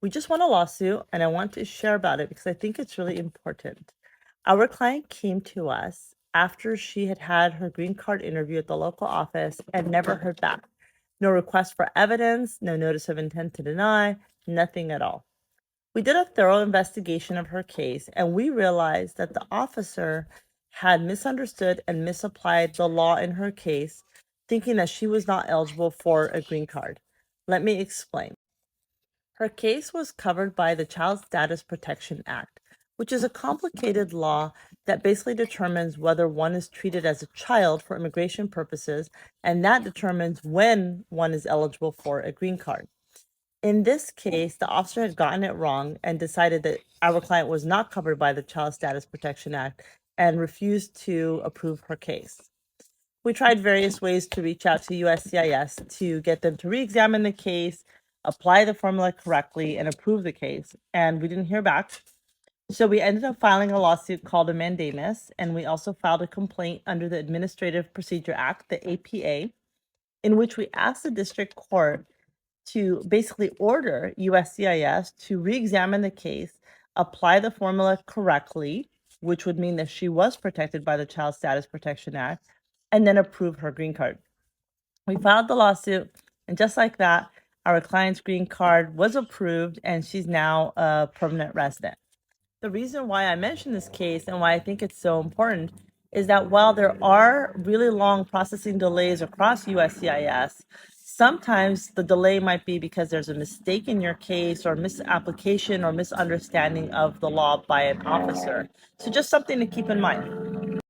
We just won a lawsuit and I want to share about it because I think it's really important. Our client came to us after she had had her green card interview at the local office and never heard back. No request for evidence, no notice of intent to deny, nothing at all. We did a thorough investigation of her case and we realized that the officer had misunderstood and misapplied the law in her case, thinking that she was not eligible for a green card. Let me explain. Her case was covered by the Child Status Protection Act, which is a complicated law that basically determines whether one is treated as a child for immigration purposes, and that determines when one is eligible for a green card. In this case, the officer had gotten it wrong and decided that our client was not covered by the Child Status Protection Act and refused to approve her case. We tried various ways to reach out to USCIS to get them to re-examine the case, apply the formula correctly, and approve the case, and we didn't hear back. So we ended up filing a lawsuit called a mandamus, and we also filed a complaint under the Administrative Procedure Act, the APA, in which we asked the district court to basically order USCIS to re-examine the case, apply the formula correctly, which would mean that she was protected by the Child Status Protection Act, and then approve her green card. We filed the lawsuit, and just like that, our client's green card was approved, and she's now a permanent resident. The reason why I mention this case and why I think it's so important is that while there are really long processing delays across USCIS, sometimes the delay might be because there's a mistake in your case or misapplication or misunderstanding of the law by an officer. So just something to keep in mind.